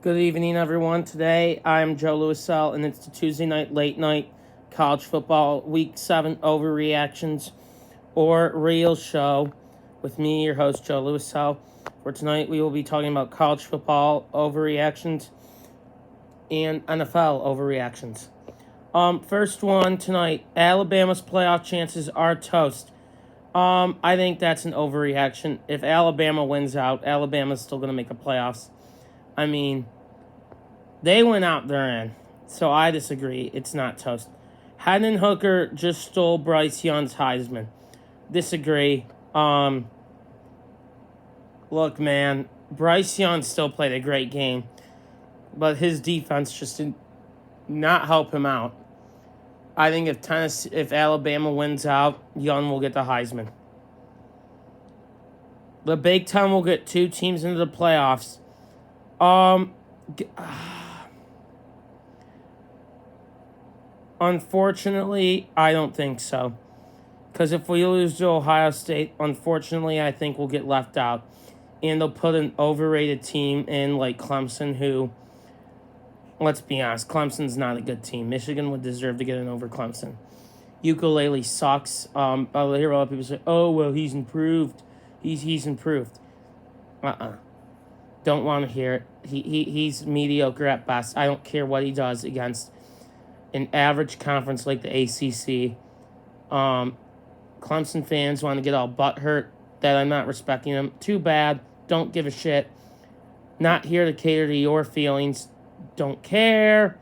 Good evening, everyone. Today, I'm Joe Lewisell, and it's the Tuesday night, late night college football Week 7 overreactions or real show with me, your host, Joe Lewisell. For tonight, we will be talking about college football overreactions and NFL overreactions. First one tonight, Alabama's playoff chances are toast. I think that's an overreaction. If Alabama wins out, Alabama's still going to make the playoffs. I mean, they went out there in, so I disagree. It's not toast. Hendon Hooker just stole Bryce Young's Heisman. Disagree. Look, man, Bryce Young still played a great game, but his defense just did not help him out. I think if Alabama wins out, Young will get the Heisman. The Big Ten will get two teams into the playoffs. Unfortunately, I don't think so. Because if we lose to Ohio State, unfortunately, I think we'll get left out. And they'll put an overrated team in like Clemson, who, let's be honest, Clemson's not a good team. Michigan would deserve to get in over Clemson. Ukulele sucks. I'll hear a lot of people say, oh, well, he's improved. He's improved. Don't want to hear it. He's mediocre at best. I don't care what he does against an average conference like the ACC. Clemson fans want to get all butthurt that I'm not respecting them. Too bad. Don't give a shit. Not here to cater to your feelings. Don't care.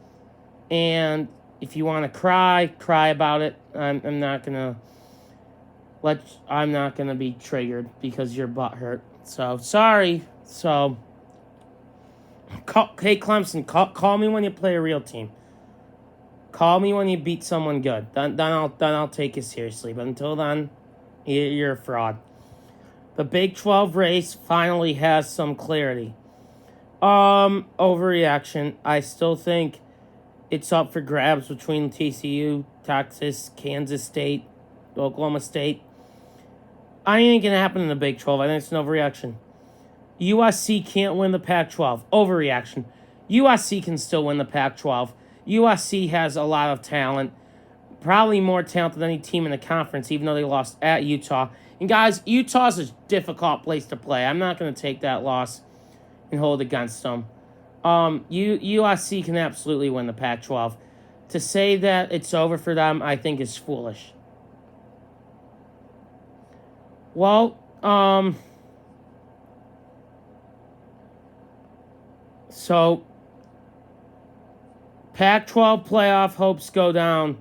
And if you want to cry about it. I'm not gonna be triggered because you're butthurt. So sorry. So hey Clemson, call me when you play a real team. Call me when you beat someone good. Then I'll take you seriously. But until then, you're a fraud. The Big 12 race finally has some clarity. Overreaction. I still think it's up for grabs between TCU, Texas, Kansas State, Oklahoma State. I ain't gonna happen in the Big 12. I think it's an overreaction. USC can't win the Pac-12. Overreaction. USC can still win the Pac-12. USC has a lot of talent, probably more talent than any team in the conference, even though they lost at Utah. And guys, Utah's a difficult place to play. I'm not going to take that loss and hold against them. USC can absolutely win the Pac-12. To say that it's over for them, I think is foolish. Well, so Pac-12 playoff hopes go down.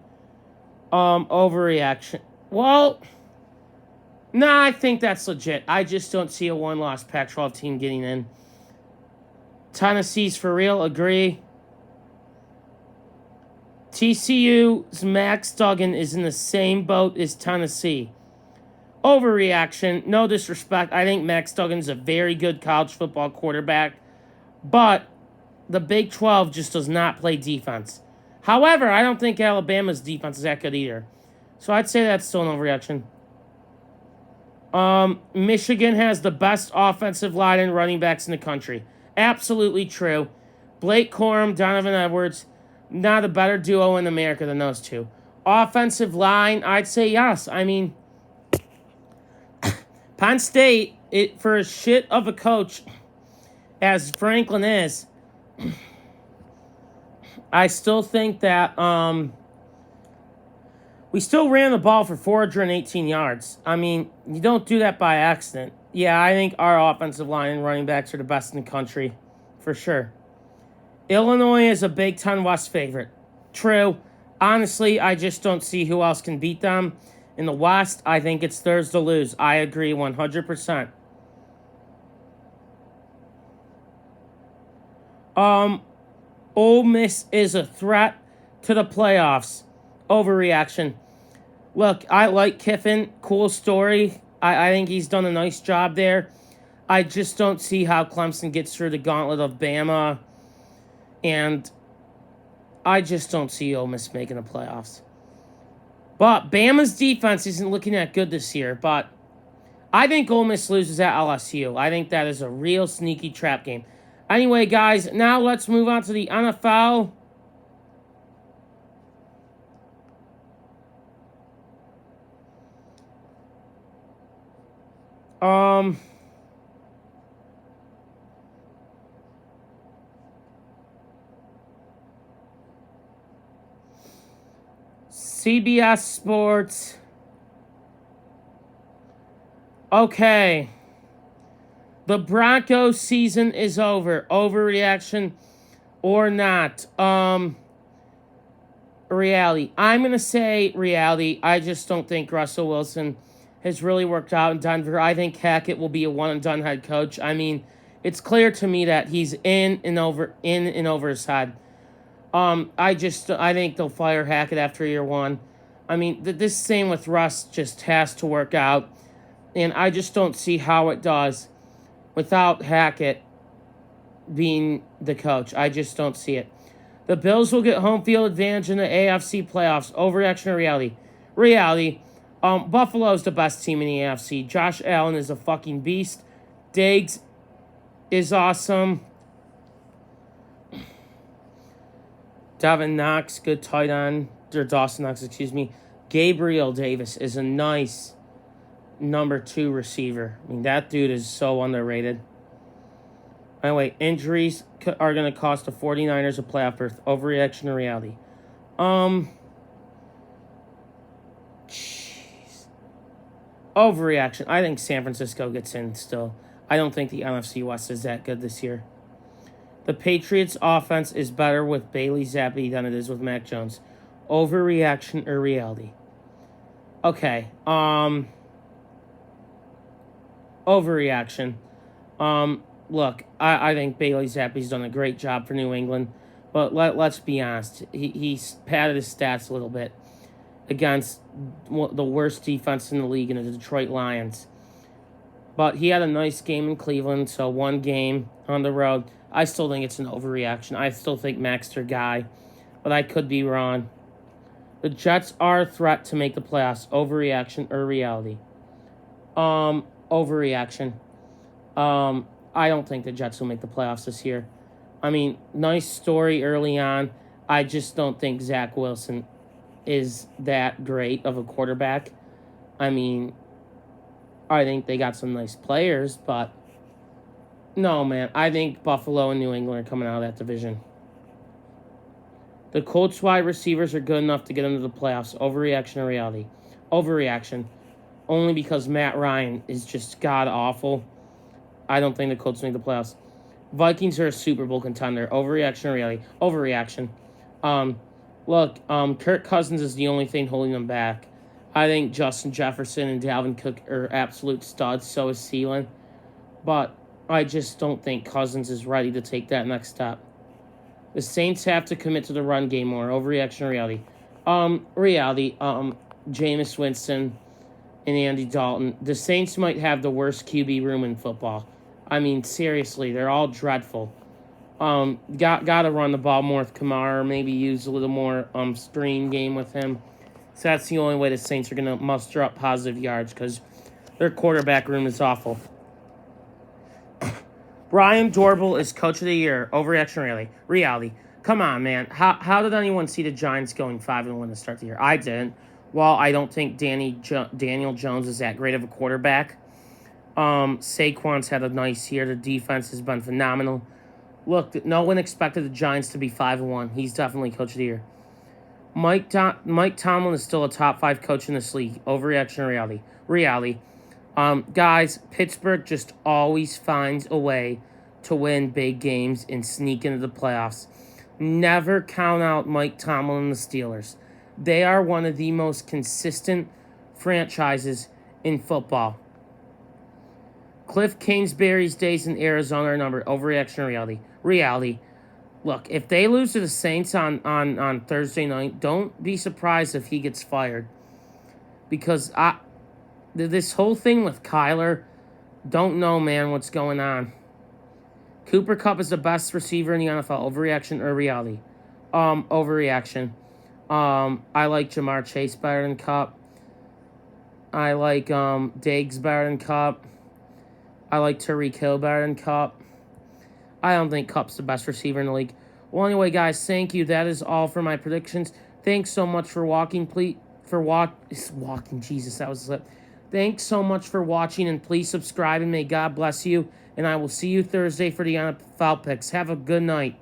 Overreaction. Well, nah, I think that's legit. I just don't see a one-loss Pac-12 team getting in. Tennessee's for real, agree. TCU's Max Duggan is in the same boat as Tennessee. Overreaction, no disrespect. I think Max Duggan's a very good college football quarterback, but the Big 12 just does not play defense. However, I don't think Alabama's defense is that good either. So I'd say that's still an overreaction. Michigan has the best offensive line and running backs in the country. Absolutely true. Blake Corum, Donovan Edwards, not a better duo in America than those two. Offensive line, I'd say yes. I mean, Penn State, for as shit of a coach as Franklin is, I still think that we still ran the ball for 418 yards. I mean, you don't do that by accident. Yeah, I think our offensive line and running backs are the best in the country, for sure. Illinois is a Big Ten West favorite. True. Honestly, I just don't see who else can beat them. In the West, I think it's theirs to lose. I agree 100%. Ole Miss is a threat to the playoffs. Overreaction. Look, I like Kiffin. Cool story. I think he's done a nice job there. I just don't see how Clemson gets through the gauntlet of Bama. And I just don't see Ole Miss making the playoffs. But Bama's defense isn't looking that good this year. But I think Ole Miss loses at LSU. I think that is a real sneaky trap game. Anyway, guys, now let's move on to the NFL. CBS Sports. Okay. The Broncos season is over. Overreaction or not. Reality. I'm going to say reality. I just don't think Russell Wilson has really worked out in Denver. I think Hackett will be a one-and-done head coach. I mean, it's clear to me that he's in and over his head. I think they'll fire Hackett after year one. I mean, this same with Russ just has to work out. And I just don't see how it does without Hackett being the coach. I just don't see it. The Bills will get home field advantage in the AFC playoffs. Overreaction or reality? Reality. Buffalo's the best team in the AFC. Josh Allen is a fucking beast. Diggs is awesome. Devin Knox, good tight end. Or Dawson Knox, excuse me. Gabriel Davis is a nice number 2 receiver. I mean, that dude is so underrated. Anyway, injuries are going to cost the 49ers a playoff berth. Overreaction or reality? Overreaction. I think San Francisco gets in still. I don't think the NFC West is that good this year. The Patriots' offense is better with Bailey Zappi than it is with Mac Jones. Overreaction or reality? Okay. Overreaction. Look, I think Bailey Zappi's done a great job for New England, but let's be honest. He's padded his stats a little bit against the worst defense in the league in the Detroit Lions. But he had a nice game in Cleveland, so one game on the road. I still think it's an overreaction. I still think Mac's their guy, but I could be wrong. The Jets are a threat to make the playoffs. Overreaction or reality? Overreaction. I don't think the Jets will make the playoffs this year. I mean, nice story early on. I just don't think Zach Wilson is that great of a quarterback. I mean, I think they got some nice players, but no, man. I think Buffalo and New England are coming out of that division. The Colts wide receivers are good enough to get into the playoffs. Overreaction or reality? Overreaction. Only because Matt Ryan is just god-awful. I don't think the Colts make the playoffs. Vikings are a Super Bowl contender. Overreaction or reality? Overreaction. Look, Kirk Cousins is the only thing holding them back. I think Justin Jefferson and Dalvin Cook are absolute studs. So is Thielen. But I just don't think Cousins is ready to take that next step. The Saints have to commit to the run game more. Overreaction or reality? Reality. Jameis Winston and Andy Dalton. The Saints might have the worst QB room in football. I mean, seriously, they're all dreadful. Got to run the ball more with Kamara. Maybe use a little more screen game with him. So that's the only way the Saints are going to muster up positive yards because their quarterback room is awful. Brian Doorbell is coach of the year. Overreaction or reality? Reality. Come on, man. How did anyone see the Giants going 5-1 to start the year? I didn't. While I don't think Daniel Jones is that great of a quarterback, Saquon's had a nice year. The defense has been phenomenal. Look, no one expected the Giants to be 5-1. He's definitely coach of the year. Mike Tomlin is still a top 5 coach in this league. Overreaction or reality? Reality. Guys, Pittsburgh just always finds a way to win big games and sneak into the playoffs. Never count out Mike Tomlin and the Steelers. They are one of the most consistent franchises in football. Cliff Kingsbury's days in Arizona are numbered. Overreaction or reality? Reality. Look, if they lose to the Saints on Thursday night, don't be surprised if he gets fired. Because this whole thing with Kyler, don't know, man, what's going on. Cooper Kupp is the best receiver in the NFL. Overreaction or reality? Overreaction. I like Jamar Chase better than Kupp. I like Diggs better than Kupp. I like Tyreek Hill better than Kupp. I don't think Kupp's the best receiver in the league. Well, anyway, guys, thank you. That is all for my predictions. Thanks so much for walking. Jesus, that was a slip. Thanks so much for watching, and please subscribe, and may God bless you. And I will see you Thursday for the NFL picks. Have a good night.